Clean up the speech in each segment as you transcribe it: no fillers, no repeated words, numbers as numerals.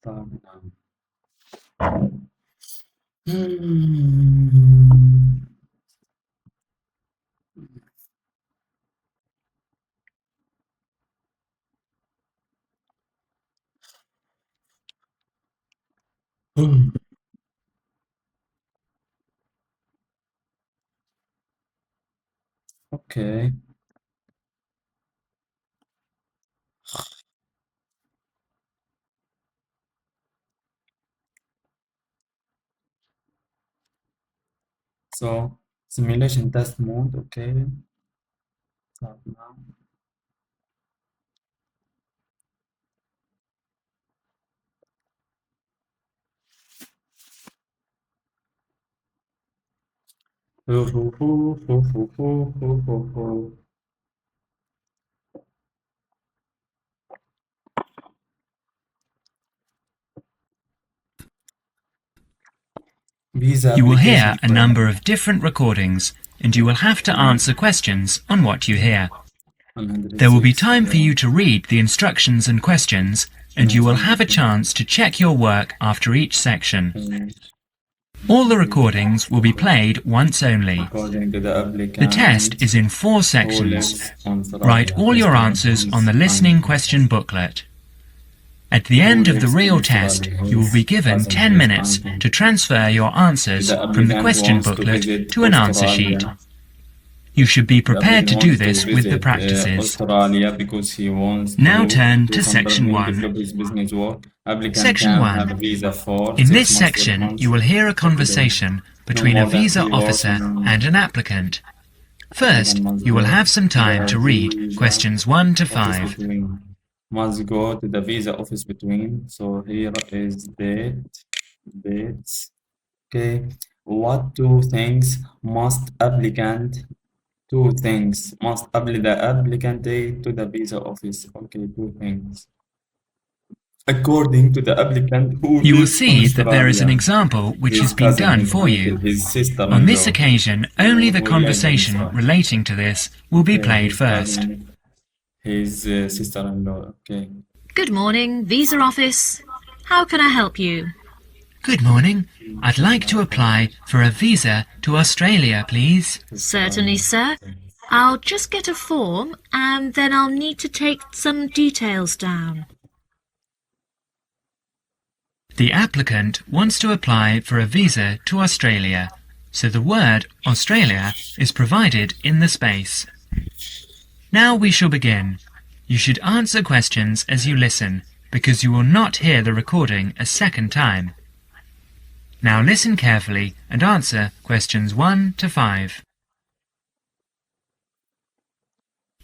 Start now. Hmm. Okay. So simulation test mode. Okay. Start now. Ho, ho, ho, ho, ho, ho, ho, ho, ho. Visa You will application hear a form. number of different recordings, and you will have to answer questions on what you hear. There will be time for you to read the instructions and questions, and you will have a chance to check your work after each section. All the recordings will be played once only. According to the applicant, The test is in 4 sections. Write all your answers on the listening question booklet. At the end of the real test, you will be given 10 minutes to transfer your answers from the question booklet to an answer sheet. You should be prepared to do this with the practices. Now turn to Section 1. Section 1. In this section, you will hear a conversation between a visa officer and an applicant. First, you will have some time to read questions 1 to 5. Must go to the visa office between. So here is dates. Okay. What two things must applicant? Two things must the applicant take to the visa office. Okay, 2 things. According to the applicant who You will lives in see that there is an Australia, example which his has been cousin, done his for uncle, you. his sister-in-law, On this occasion, only the who conversation lives in relating to this will be played his first. cousin, his sister-in-law. Okay. Good morning, visa office. How can I help you? Good morning. I'd like to apply for a visa to Australia, please. Certainly, sir. I'll just get a form and then I'll need to take some details down. The applicant wants to apply for a visa to Australia, so the word Australia is provided in the space. Now we shall begin. You should answer questions as you listen, because you will not hear the recording a second time. Now listen carefully and answer questions 1 to 5.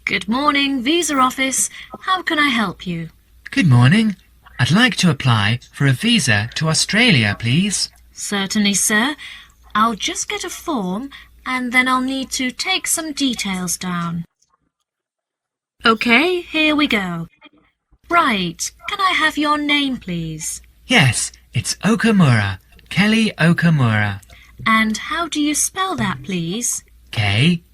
Good morning, visa office. How can I help you? Good morning. I'd like to apply for a visa to Australia, please. Certainly, sir. I'll just get a form and then I'll need to take some details down. Okay, here we go. Right, can I have your name, please? Yes, it's Okamura, Kelly Okamura. And how do you spell that, please? K-E-L-L.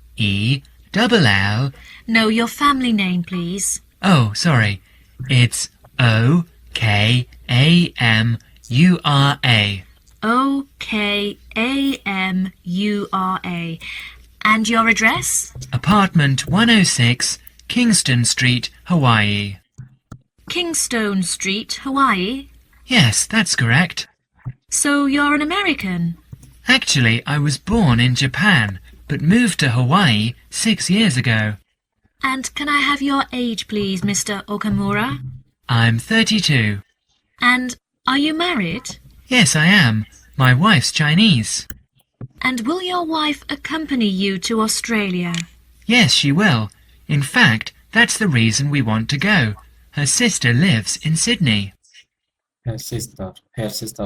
No, your family name, please. Oh, sorry. It's O-K-A-M-U-R-A. O-K-A-M-U-R-A. And your address? Apartment 106, Kingston Street, Hawaii. Kingstone Street, Hawaii? Yes, that's correct. So you're an American? Actually, I was born in Japan, but moved to Hawaii 6 years ago. And can I have your age, please, Mr. Okamura? I'm 32. And are you married? Yes, I am. My wife's Chinese. And will your wife accompany you to Australia? Yes, she will. In fact, that's the reason we want to go. Her sister lives in Sydney. Her sister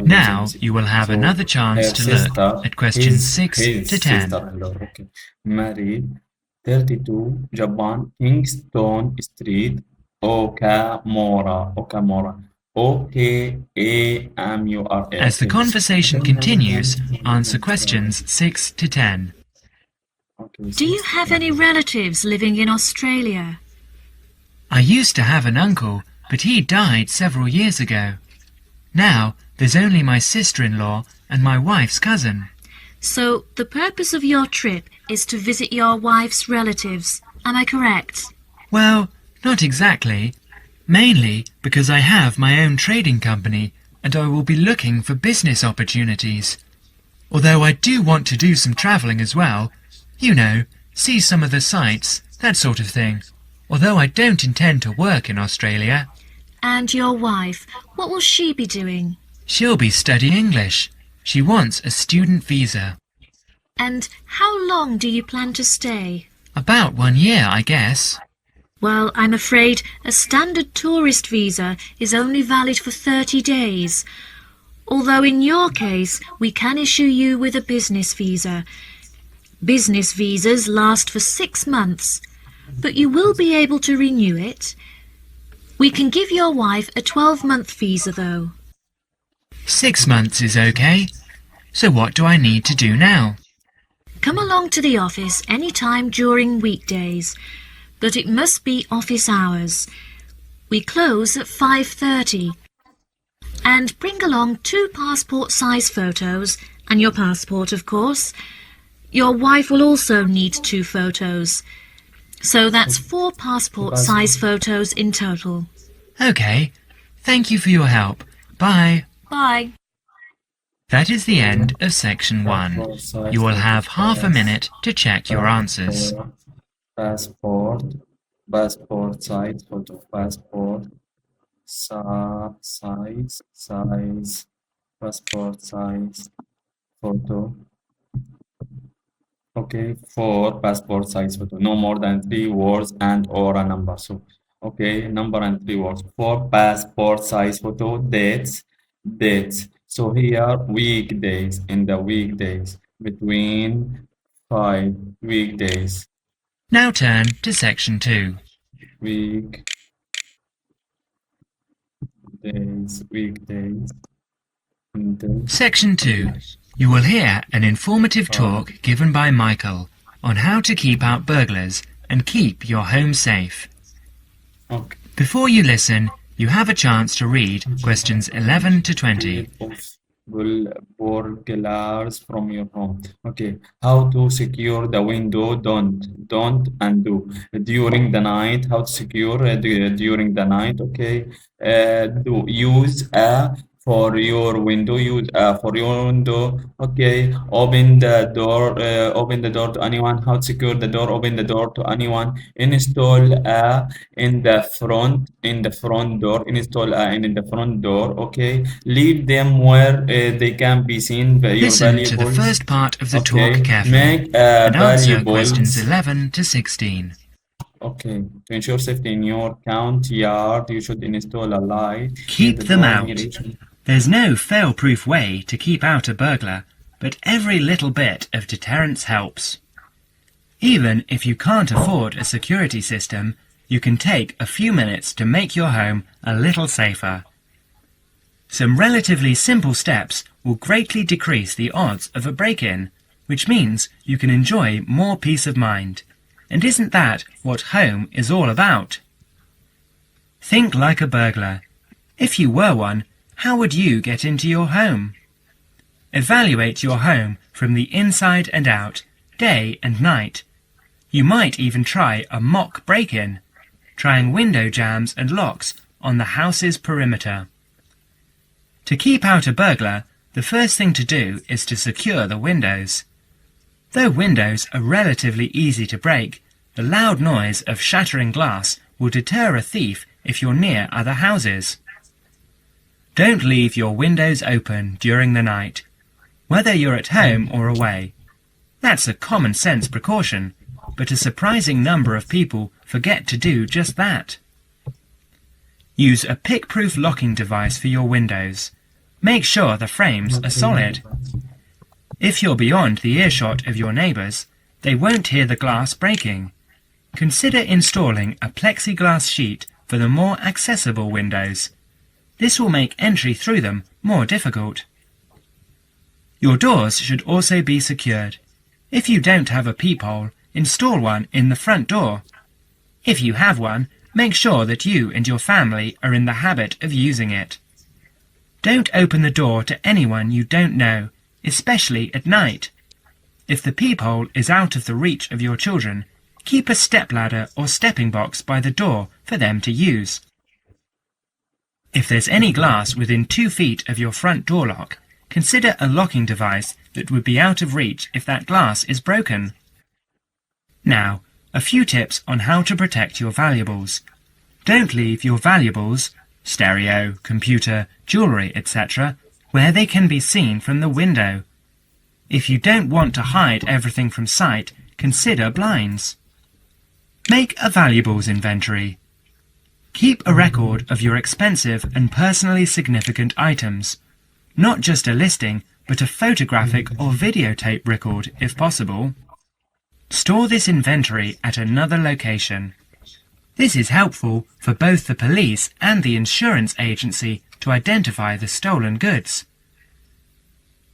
Now lives in you will have So, another chance her to sister, look at questions 6 his to 10. sister-in-law, okay. Married, 32, Japan, Kingston Street, Okamura. O-K-A-M-U-R-A. As the conversation continues, answer questions 6 to 10. Okay, Do you have any relatives living in Now there's only my sister-in-law and my wife's cousin. So the purpose of your trip is to visit your wife's relatives. Am I correct? Well, not exactly. Mainly because I have my own trading company and I will be looking for business opportunities. Although I do want to do some travelling as well. You know, see some of the sights, that sort of thing. Although I don't intend to work in Australia. And your wife, what will she be doing? She'll be studying English. She wants a student visa. And how long do you plan to stay? About 1 year, I guess. Well, I'm afraid a standard tourist visa is only valid for 30 days. Although in your case, we can issue you with a business visa. Business visas last for 6 months, but you will be able to renew it. We can give your wife a 12-month visa, though. 6 months is okay. So what do I need to do now? Come along to the office any time during weekdays, but it must be office hours. We close at 5:30. And bring along 2 passport-size photos, and your passport, of course. Your wife will also need 2 photos. So that's 4 passport-size photos in total. Okay. Thank you for your help. Bye. Bye. That is the end of section 1. You will have half a minute to check your answers. Passport, passport size, photo, passport, size, passport size, photo. Okay, 4 passport size photo, no more than 3 words and or a number. So, okay, number and 3 words. 4 passport size photo, dates. So here, weekdays, in the weekdays, between 5 weekdays. Now turn to section 2. Weekdays. Section 2. You will hear an informative talk given by Michael on how to keep out burglars and keep your home safe. Okay. Before you listen, you have a chance to read questions 11 to 20. Burglars from your home. Okay, how to secure the window? Don't and do during the night. How to secure during the night? Okay, do use a for your window. Use a for your window. Okay, open the door. Open the door to anyone. How to secure the door? Open the door to anyone. Install a in the front door. Install a in the front door. Okay, leave them where they can be seen by your Listen to the valuables. first part of the Okay, talk carefully make and answer valuables. questions 11 to 16. Okay, to ensure safety in your yard, you should install a light. Keep them out. There's no fail-proof way to keep out a burglar, but every little bit of deterrence helps. Even if you can't afford a security system, you can take a few minutes to make your home a little safer. Some relatively simple steps will greatly decrease the odds of a break-in, which means you can enjoy more peace of mind. And isn't that what home is all about? Think like a burglar. If you were one, how would you get into your home? Evaluate your home from the inside and out, day and night. You might even try a mock break-in, trying window jambs and locks on the house's perimeter. To keep out a burglar, the first thing to do is to secure the windows. Though windows are relatively easy to break, the loud noise of shattering glass will deter a thief if you're near other houses. Don't leave your windows open during the night, whether you're at home or away. That's a common sense precaution, but a surprising number of people forget to do just that. Use a pick-proof locking device for your windows. Make sure the frames are solid. If you're beyond the earshot of your neighbours, they won't hear the glass breaking. Consider installing a plexiglass sheet for the more accessible windows. This will make entry through them more difficult. Your doors should also be secured. If you don't have a peephole, install one in the front door. If you have one, make sure that you and your family are in the habit of using it. Don't open the door to anyone you don't know, especially at night. If the peephole is out of the reach of your children, keep a stepladder or stepping box by the door for them to use. If there's any glass within 2 feet of your front door lock, consider a locking device that would be out of reach if that glass is broken. Now, a few tips on how to protect your valuables. Don't leave your valuables, stereo, computer, jewellery, etc., where they can be seen from the window. If you don't want to hide everything from sight, consider blinds. Make a valuables inventory. Keep a record of your expensive and personally significant items. Not just a listing, but a photographic or videotape record if possible. Store this inventory at another location. This is helpful for both the police and the insurance agency to identify the stolen goods.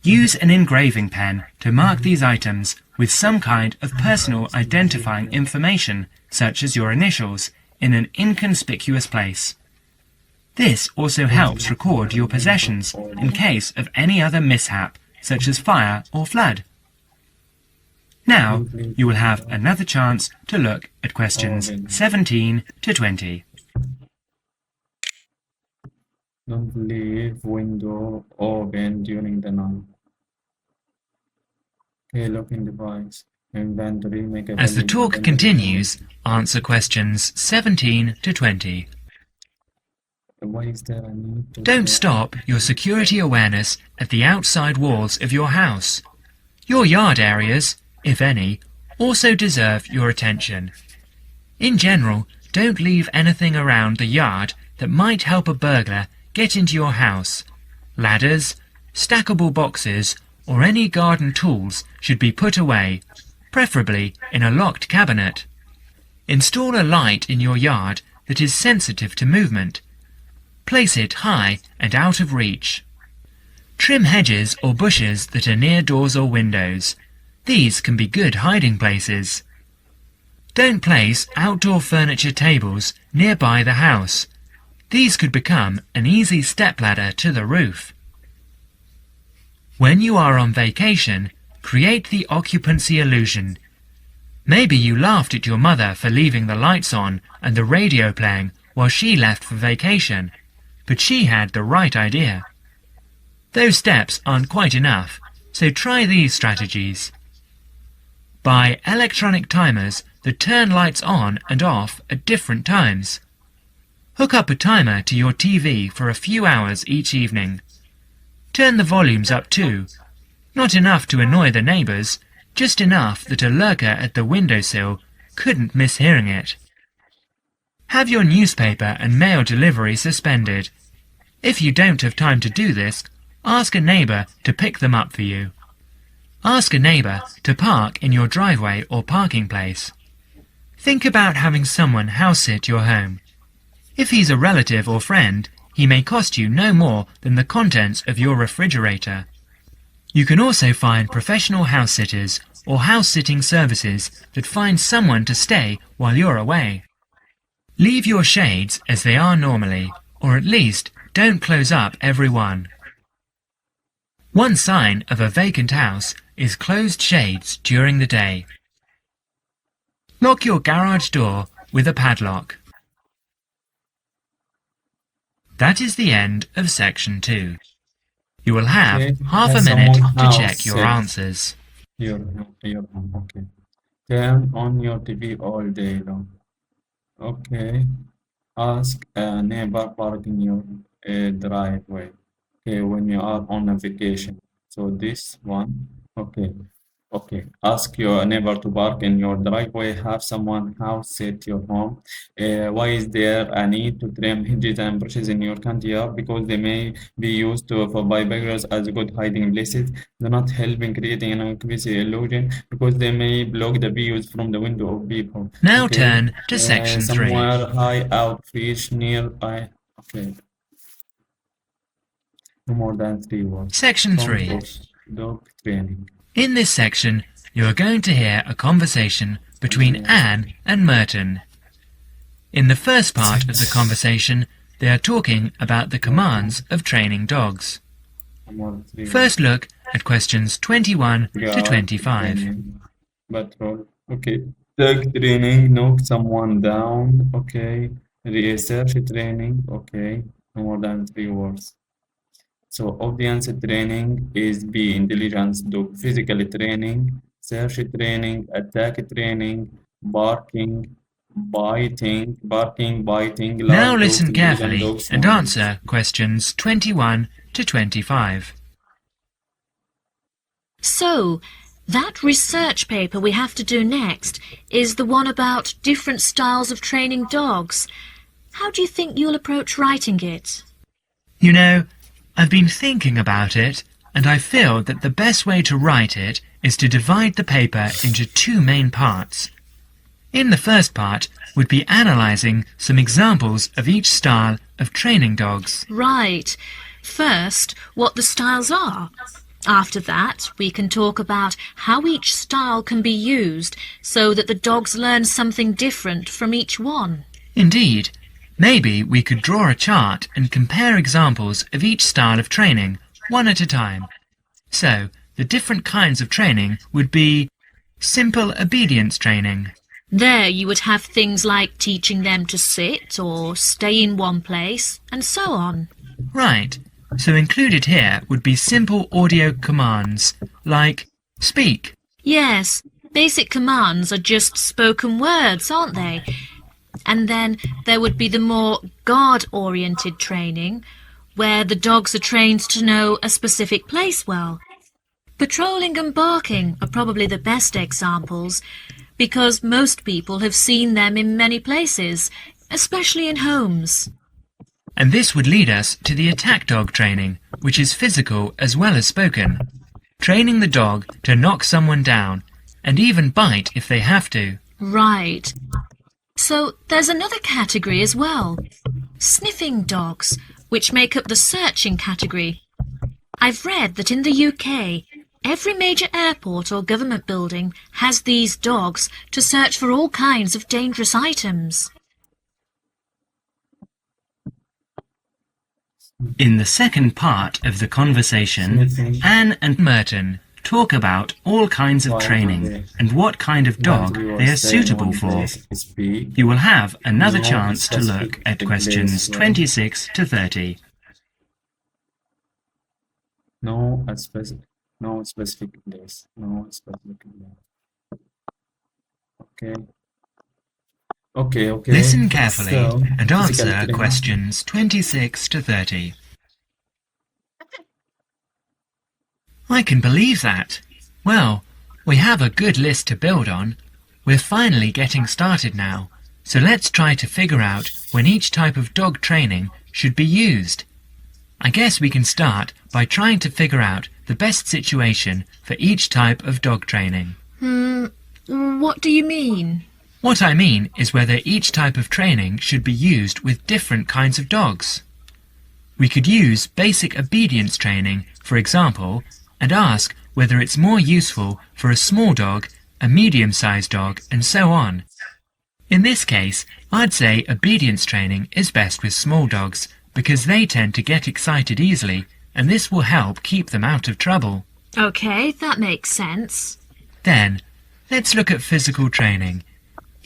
Use an engraving pen to mark these items with some kind of personal identifying information, such as your initials, in an inconspicuous place. This also helps record your possessions in case of any other mishap, such as fire or flood. Now, you will have another chance to look at questions 17 to 20. Don't leave window open during the night. Okay, locking device. Inventory, make a As the talk continues, answer questions 17 to 20. Why is there a need to Don't stop your security awareness at the outside walls of your house. Your yard areas, if any, also deserve your attention. In general, don't leave anything around the yard that might help a burglar get into your house. Ladders, stackable boxes, or any garden tools should be put away, preferably in a locked cabinet. Install a light in your yard that is sensitive to movement. Place it high and out of reach. Trim hedges or bushes that are near doors or windows. These can be good hiding places. Don't place outdoor furniture tables nearby the house. These could become an easy stepladder to the roof. When you are on vacation, create the occupancy illusion. Maybe you laughed at your mother for leaving the lights on and the radio playing while she left for vacation, but she had the right idea. Those steps aren't quite enough, so try these strategies. Buy electronic timers that turn lights on and off at different times. Hook up a timer to your TV for a few hours each evening. Turn the volumes up too. Not enough to annoy the neighbours, just enough that a lurker at the windowsill couldn't miss hearing it. Have your newspaper and mail delivery suspended. If you don't have time to do this, ask a neighbour to pick them up for you. Ask a neighbour to park in your driveway or parking place. Think about having someone house-sit your home. If he's a relative or friend, he may cost you no more than the contents of your refrigerator. You can also find professional house-sitters or house-sitting services that find someone to stay while you're away. Leave your shades as they are normally, or at least don't close up every one. One sign of a vacant house is closed shades during the day. Lock your garage door with a padlock. That is the end of section 2. You will have half a minute to check your answers. Your home, okay. Turn on your TV all day long. Okay. Ask a neighbor park in your driveway. Okay, when you are on a vacation. So this one, okay. Ask your neighbor to park in your driveway. Have someone house sit your home. Why is there a need to trim hedges and bushes in your country? Because they may be used by beggars as good hiding places. Do not help in creating an occupancy illusion because they may block the views from the window of people. Now turn to section 3. Somewhere high out reach near okay. No more than 3 words. Section 3. Dog training. In this section, you are going to hear a conversation between Anne and Merton. In the first part of the conversation, they are talking about the commands of training dogs. First look at questions 21 to 25. Patrol. Okay. Dog training, knock someone down. Okay. Research training. Okay. No more than 3 words. So audience training is B. Intelligence dog. Physical training, search training, attack training, barking, biting, Now love dogs, listen intelligent carefully dogs, and only. answer questions 21 to 25. So, that research paper we have to do next is the one about different styles of training dogs. How do you think you'll approach writing it? You know, I've been thinking about it, and I feel that the best way to write it is to divide the paper into 2 main parts. In the first part would be analysing some examples of each style of training dogs. Right. First, what the styles are. After that, we can talk about how each style can be used so that the dogs learn something different from each one. Indeed, maybe we could draw a chart and compare examples of each style of training, one at a time. So, the different kinds of training would be simple obedience training. There you would have things like teaching them to sit or stay in one place, and so on. Right. So included here would be simple audio commands, like speak. Yes, basic commands are just spoken words, aren't they? And then there would be the more guard-oriented training, where the dogs are trained to know a specific place well. Patrolling and barking are probably the best examples, because most people have seen them in many places, especially in homes. And this would lead us to the attack dog training, which is physical as well as spoken. Training the dog to knock someone down, and even bite if they have to. Right. So there's another category as well. Sniffing dogs, which make up the searching category. I've read that in the UK, every major airport or government building has these dogs to search for all kinds of dangerous items. In the second part of the conversation, Anne and Merton talk about all kinds of training and what kind of dog they are suitable for. You will have another chance to look at questions 26 to 30. No specific place. Okay. Listen carefully So, and physical answer training. questions 26 to 30. I can believe that. Well, we have a good list to build on. We're finally getting started now, so let's try to figure out when each type of dog training should be used. I guess we can start by trying to figure out the best situation for each type of dog training. What do you mean? What I mean is whether each type of training should be used with different kinds of dogs. We could use basic obedience training, for example, and ask whether it's more useful for a small dog, a medium-sized dog, and so on. In this case, I'd say obedience training is best with small dogs because they tend to get excited easily, and this will help keep them out of trouble. Okay, that makes sense. Then, let's look at physical training.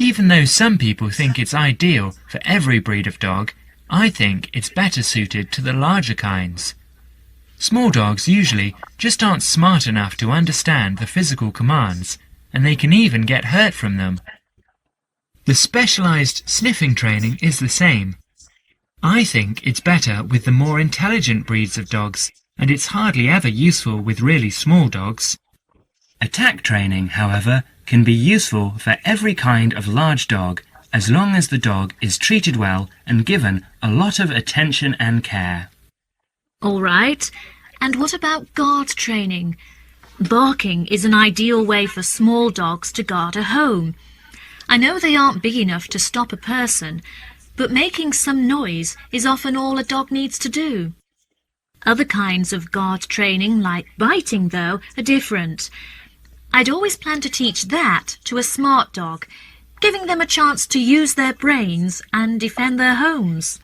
Even though some people think it's ideal for every breed of dog, I think it's better suited to the larger kinds. Small dogs usually just aren't smart enough to understand the physical commands, and they can even get hurt from them. The specialized sniffing training is the same. I think it's better with the more intelligent breeds of dogs, and it's hardly ever useful with really small dogs. Attack training, however, can be useful for every kind of large dog, as long as the dog is treated well and given a lot of attention and care. All right. And what about guard training? Barking is an ideal way for small dogs to guard a home. I know they aren't big enough to stop a person, but making some noise is often all a dog needs to do. Other kinds of guard training, like biting, though, are different. I'd always plan to teach that to a smart dog, giving them a chance to use their brains and defend their homes.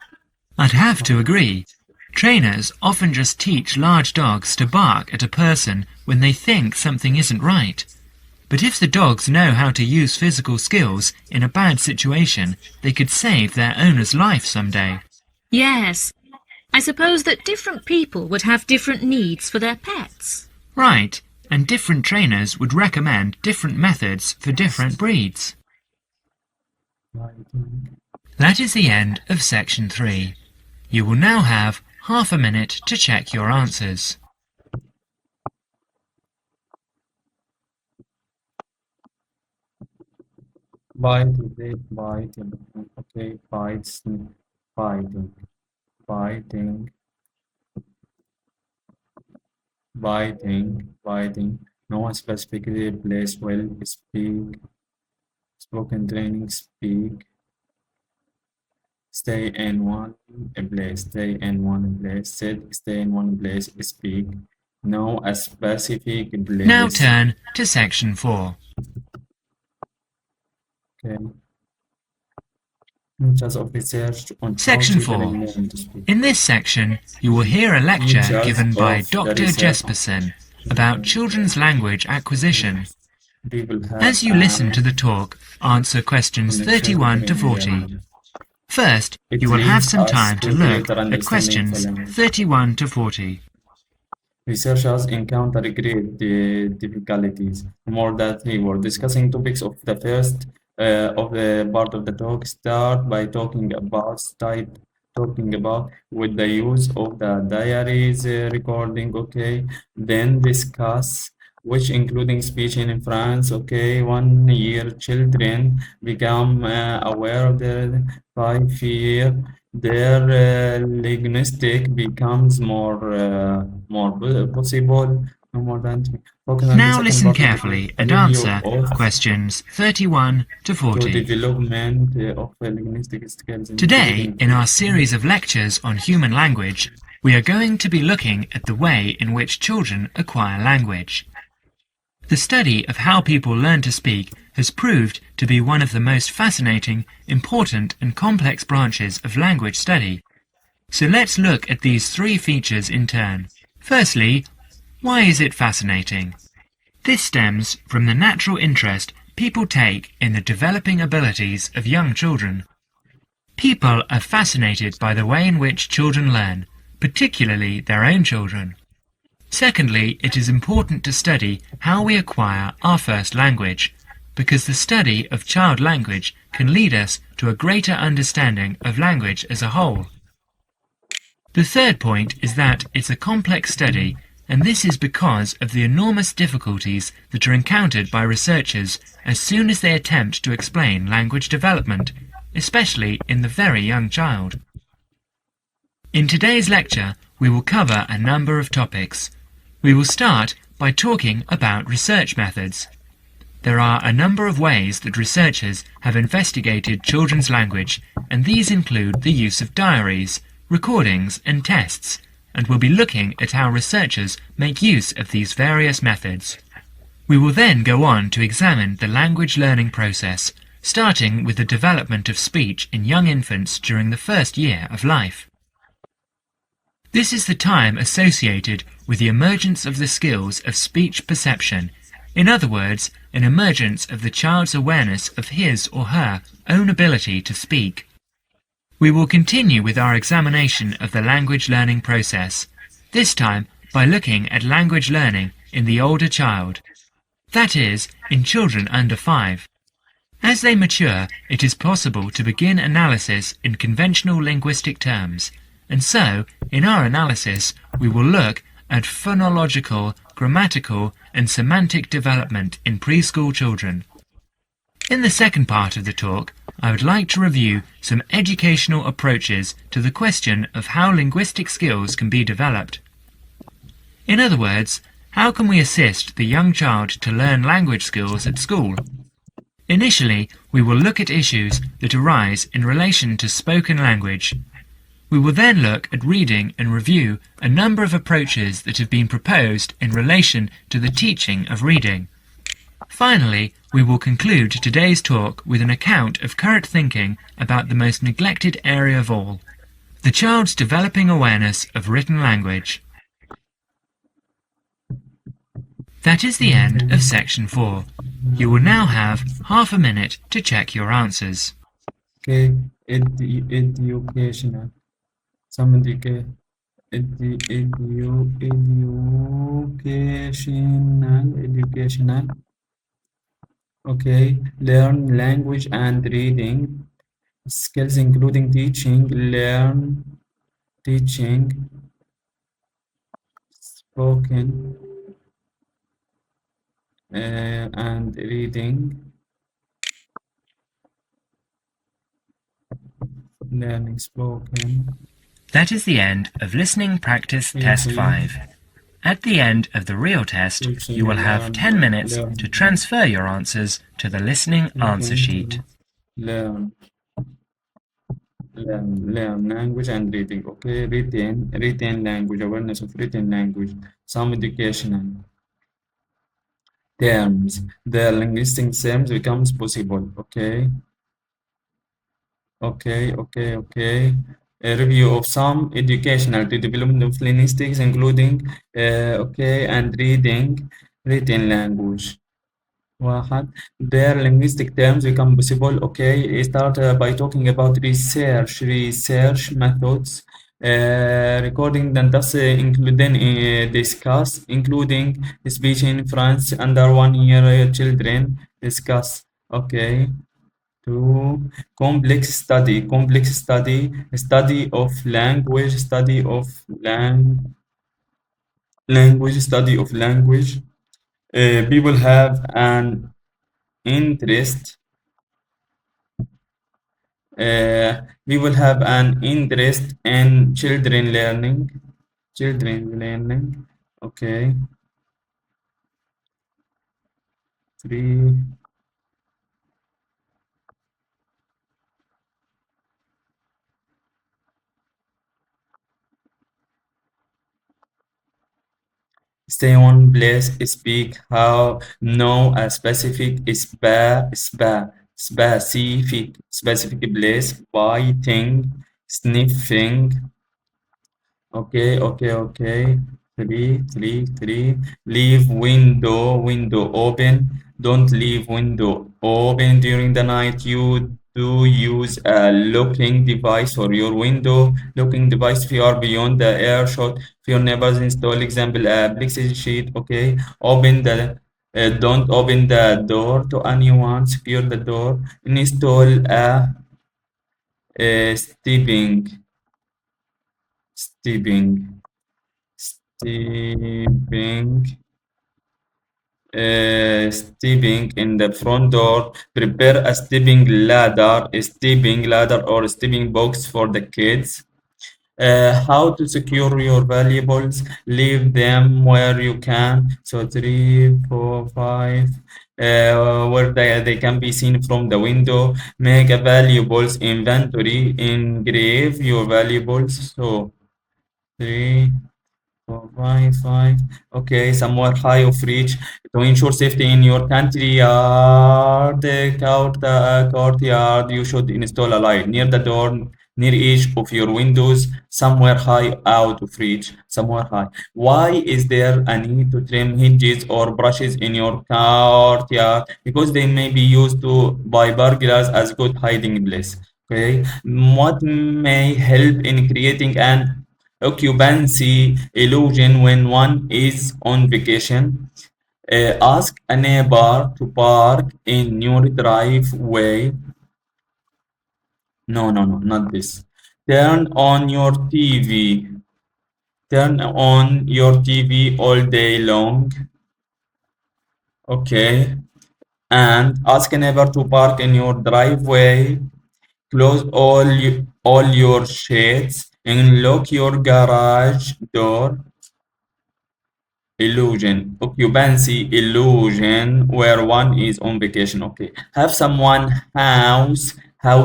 I'd have to agree. Trainers often just teach large dogs to bark at a person when they think something isn't right. But if the dogs know how to use physical skills in a bad situation, they could save their owner's life someday. Yes. I suppose that different people would have different needs for their pets. Right, and different trainers would recommend different methods for different breeds. That is the end of section 3. You will now have half a minute to check your answers. Bite, bite, okay, bites, biting, biting, biting. No specific place will speak, spoken training, speak. Stay in one place, stay in one place, sit, stay in one place, speak. No a specific place. Now turn to section 4. Okay. Muchas of research on Section how 4. children learn to speak. In this section, you will hear a lecture Features given by of the Dr. research. Jesperson about children's language acquisition. People have As you listen to the talk, answer questions 31 to 40. First, you will have some time to look at questions 31 to 40. Researchers encounter great difficulties. More that we were discussing topics of the first of the part of the talk. Start by talking about with the use of the diaries recording. Okay, then discuss which including speech in France. Okay, 1 year children become aware of the 5 year. Their linguistic becomes more possible. No more than focus on the Now second listen part of the carefully and review answer of questions 31 to to 40. development of linguistic skills. Today, including in our series of lectures on human language, we are going to be looking at the way in which children acquire language. The study of how people learn to speak has proved to be one of the most fascinating, important and complex branches of language study. So let's look at these 3 features in turn. Firstly, why is it fascinating? This stems from the natural interest people take in the developing abilities of young children. People are fascinated by the way in which children learn, particularly their own children. Secondly, it is important to study how we acquire our first language, because the study of child language can lead us to a greater understanding of language as a whole. The third point is that it's a complex study, and this is because of the enormous difficulties that are encountered by researchers as soon as they attempt to explain language development, especially in the very young child. In today's lecture, we will cover a number of topics. We will start by talking about research methods. There are a number of ways that researchers have investigated children's language, and these include the use of diaries, recordings and tests, and we'll be looking at how researchers make use of these various methods. We will then go on to examine the language learning process, starting with the development of speech in young infants during the first year of life. This is the time associated with the emergence of the skills of speech perception, in other words, an emergence of the child's awareness of his or her own ability to speak. We will continue with our examination of the language learning process, this time by looking at language learning in the older child, that is, in children under 5. As they mature, it is possible to begin analysis in conventional linguistic terms, and so, in our analysis, we will look at phonological, grammatical and semantic development in preschool children. In the second part of the talk, I would like to review some educational approaches to the question of how linguistic skills can be developed. In other words, how can we assist the young child to learn language skills at school? Initially, we will look at issues that arise in relation to spoken language. We will then look at reading and review a number of approaches that have been proposed in relation to the teaching of reading. Finally, we will conclude today's talk with an account of current thinking about the most neglected area of all, The child's developing awareness of written language. That is the end of section 4. You will now have half a minute to check your answers. Okay, educational. Some educational. Educational. Okay, learn language and reading skills, including teaching, spoken, and reading, learning spoken. That is the end of listening practice test 5. At the end of the real test, you will have 10 minutes to transfer your answers to the listening answer sheet. Learn language and reading. Okay, retain language, awareness of written language, some educational terms. The linguistic terms becomes possible. Okay. A review of some educational to development of linguistics, including and written language. واحد. Their linguistic terms become possible. Okay, start by talking about research methods, recording and thus including discuss, including speech in France under 1 year children discuss. Okay. 2. Complex study of language. People have an interest. People have an interest in children learning. Okay. 3. Stay one place, speak how, know a specific place, buy, thing, sniffing. Okay. Three. Leave window open. Don't leave window open during the night. You do use a locking device for your window. Locking device if you are beyond the air shot. If your neighbors install example a plexi sheet. Okay. Don't open the door to anyone. Secure the door. Install a stepping stepping stepping in the front door. Prepare a stepping ladder or stepping box for the kids. How to secure your valuables? Leave them where you can. So 3, 4, 5. Where they can be seen from the window. Make a valuables inventory. Engrave your valuables. So 3, 4, 5. Okay, somewhere high of reach to ensure safety in your country yard, courtyard. You should install a light near the door, near each of your windows, somewhere high out of reach, somewhere high. Why is there a need to trim hedges or bushes in your courtyard? Because they may be used by burglars as good hiding place. Okay, what may help in creating an occupancy illusion when one is on vacation? Ask a neighbor to park in your driveway. No, not this. Turn on your TV. Turn on your TV all day long. Okay. And ask a neighbor to park in your driveway. Close all your shades and lock your garage door. Illusion, occupancy illusion where one is on vacation. Okay, have someone house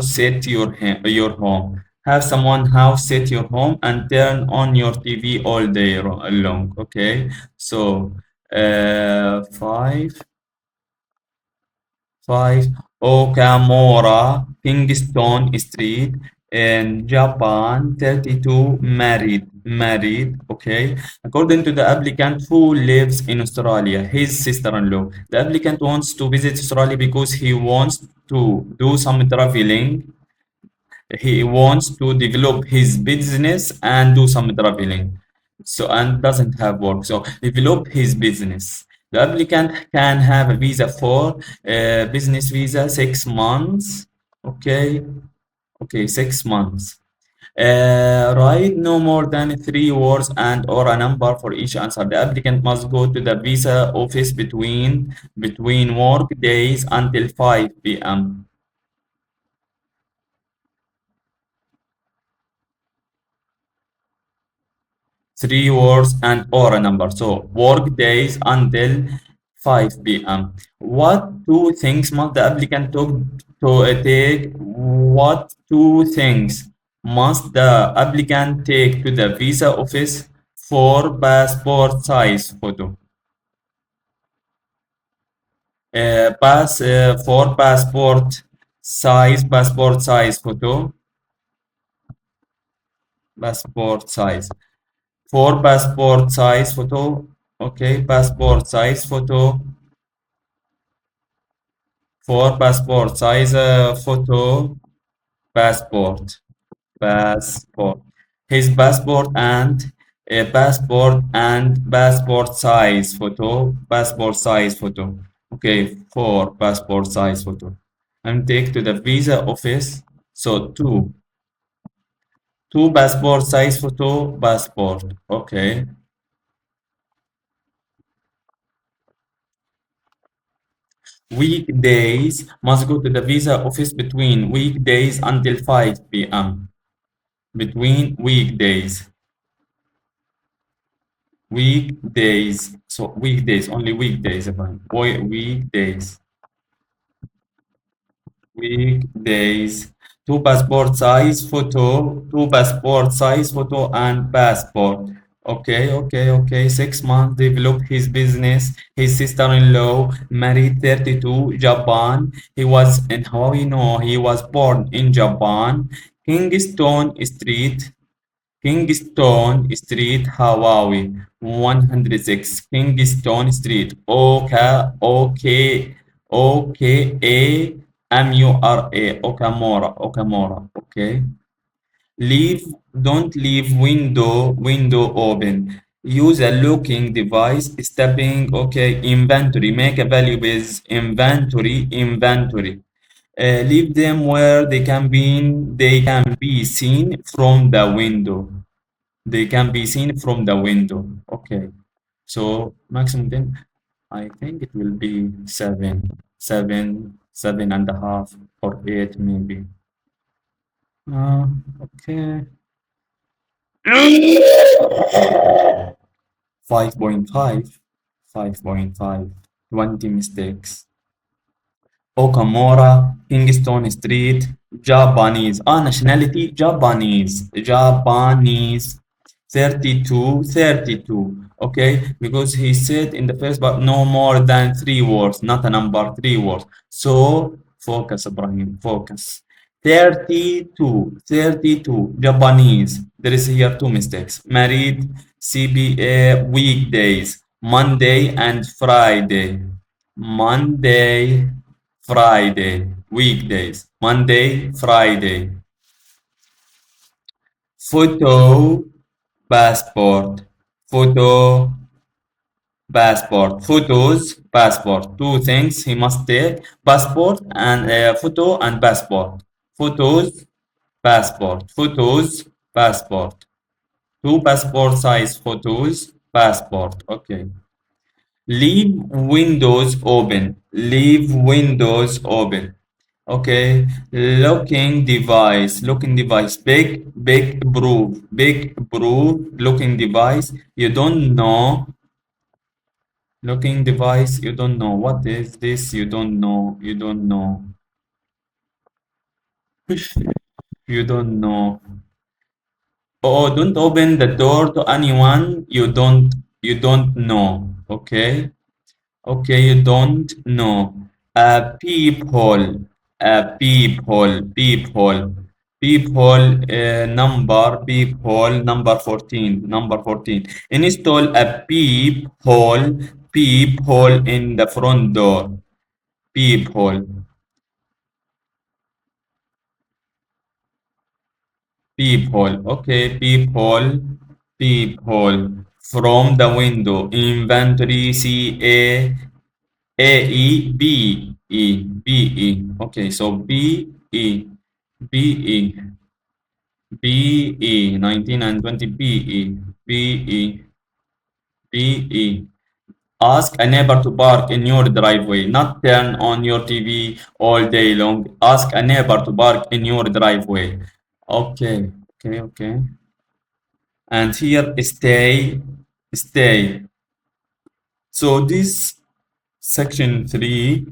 set your home. Have someone house set your home and turn on your TV all day long. Okay, so 5. Okamora, Kingston Street, In Japan, 32 married, okay. According to the applicant who lives in Australia, his sister-in-law. The applicant wants to visit Australia because he wants to do some traveling. He wants to develop his business and do some traveling. So, and doesn't have work. So, develop his business. The applicant can have a visa for business visa 6 months. Okay, okay, 6 months. Write no more than three words and or a number for each answer. The applicant must go to the visa office between work days until 5 p.m. 3 words and or a number. So work days until 5 p.m. What two things must the applicant take? What two things must the applicant take to the visa office for passport size photo? For passport size photo, passport size. For passport size photo, okay, passport size photo. For passport size photo, passport, passport. His passport passport size photo. Okay, for passport size photo. And take to the visa office. So two passport size photo, passport. Okay. Weekdays must go to the visa office between weekdays until 5 p.m. Between weekdays. Weekdays. So weekdays, only weekdays, everyone. Weekdays. Weekdays. Two passport size photo and passport. Okay, okay, okay. 6 months, develop his business. His sister-in-law married 32, Japan. He was in how you know he was born in Japan. Kingston Street, Kingston Street, Hawaii, 106. Kingston Street, Okamura, Okamura, okay. Leave, don't leave window open. Use a locking device, stepping, okay, inventory, make a value with inventory. Leave them where they can be seen from the window. They can be seen from the window. Okay. So maximum then I think it will be 7.5 or 8 maybe. Okay. 5.5. 5.5. 20 mistakes. Okamura, Kingston Street, Japanese. Nationality, Japanese. 32. Okay, because he said in the first part no more than three words, not a number, three words. So focus, Ibrahim, focus. 32, Japanese. There is here two mistakes. Married, CBA, weekdays, Monday and Friday. Monday, Friday, weekdays. Monday, Friday. Photo, passport. Photo, passport. Photos, passport. Two things he must take: passport and photo and passport. Photos, passport. Photos, passport. Two passport size photos, passport. Okay. Leave windows open. Leave windows open. Okay. Looking device. Big proof. Looking device. You don't know. Looking device. You don't know. What is this? You don't know. You don't know. You don't know. Oh, don't open the door to anyone you don't know. Okay? Okay, you don't know. A peephole. A peephole. Peephole. peephole number 14. Number 14. Install a peephole in the front door. Peephole. Peephole. Okay, peephole. From the window. Inventory C-A-E-B-E. Okay, so B-E. B-E. 19 and 20. B-E. B-E. B-E. Ask a neighbor to park in your driveway, not turn on your TV all day long. Ask a neighbor to park in your driveway. Okay. And here, stay. So this section 3,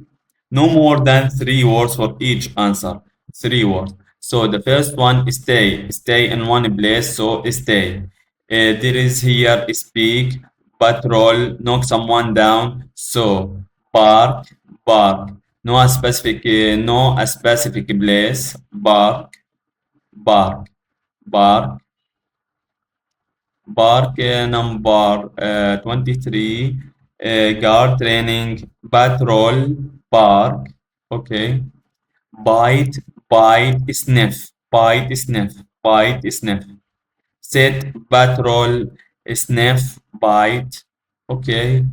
no more than 3 words for each answer. 3 words. So the first one, stay in one place, so stay. There is here speak, patrol, knock someone down, so bark. No a specific place, bark, bark. Park number 23, guard training, patrol, park. Okay. Bite, bite, sniff. Sit, patrol, sniff, bite. Okay.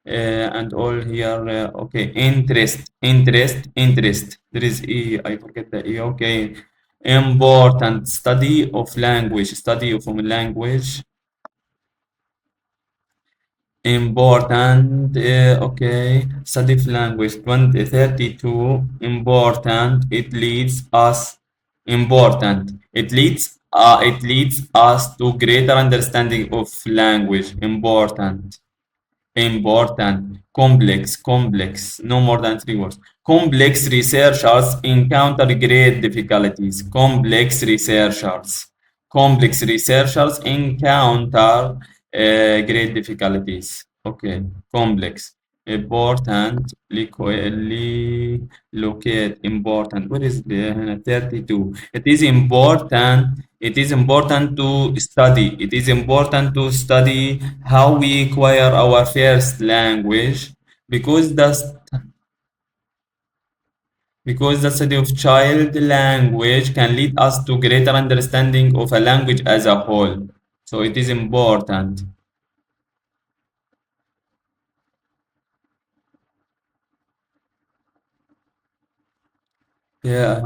And all here. Okay. Interest. There is E. I forget the E. Okay. Important. Study of language. Important, okay. Study of language 2032. Important. It leads us to greater understanding of language. Important. Complex. No more than 3 words. Complex researchers encounter great difficulties. Complex researchers encounter great difficulties. Okay. Complex. Important. Locate. Important. What is the 32? It is important to study. It is important to study how we acquire our first language, because the study of child language can lead us to greater understanding of a language as a whole. So it is important. Yeah.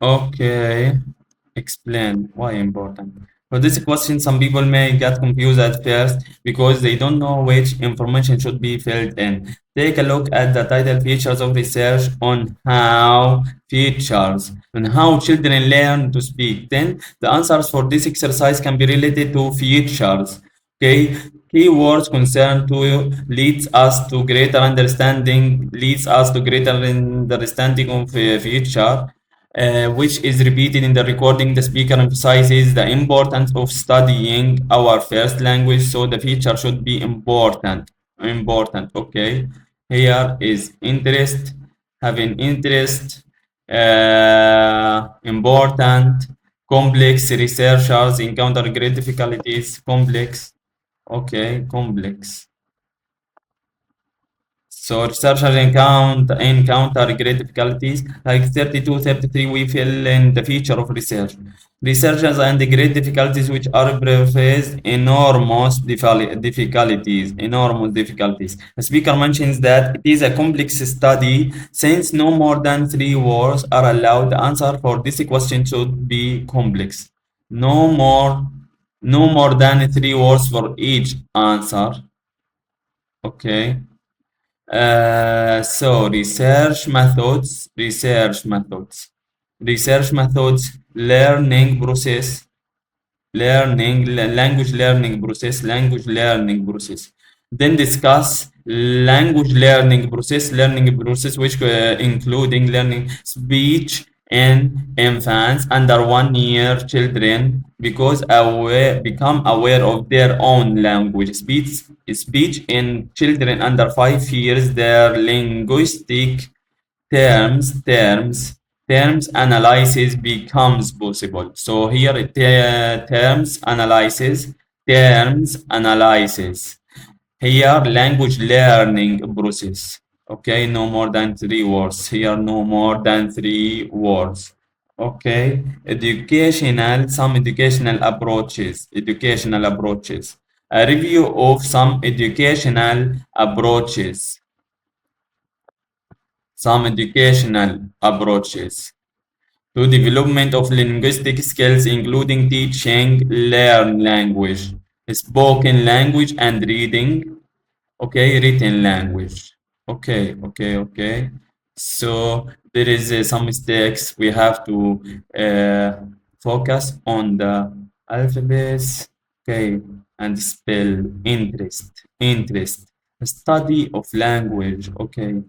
Okay. Explain why important. For this question, some people may get confused at first because they don't know which information should be filled in. Take a look at the title, features of research on how children learn to speak. Then the answers for this exercise can be related to features. Okay, keywords concerned to leads us to greater understanding of feature, which is repeated in the recording. The speaker emphasizes the importance of studying our first language, so the feature should be important. Okay. Here is interest, having interest, important, complex. Researchers encounter great difficulties. Complex. Okay, complex. So researchers encounter great difficulties. Like 32, 33, we fill in the feature of research. Researchers and the great difficulties which are preface enormous difficulties. The speaker mentions that it is a complex study. Since no more than 3 words are allowed, the answer for this question should be complex. No more than 3 words for each answer. Okay. So research methods, learning process, language learning process. Then discuss learning process, which including learning speech in infants under 1 year children, because become aware of their own language. Speech in children under 5 years, their linguistic terms analysis becomes possible. So here terms analysis. Here language learning process. Okay, no more than three words. Here no more than three words. Okay, some educational approaches. A review of some educational approaches. To development of linguistic skills, including teaching, learn language, spoken language, and reading. Okay, written language. Okay. So there is some mistakes. We have to focus on the alphabets. Okay, and spell interest. Study of language. Okay.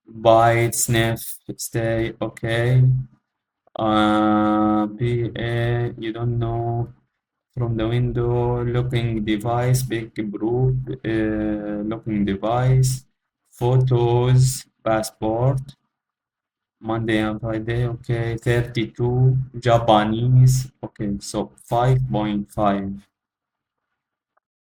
Bite, sniff, stay. Okay. You don't know. From the window, looking device, big group, looking device, photos, passport, Monday and Friday, okay, 32, Japanese, okay, so 5.5.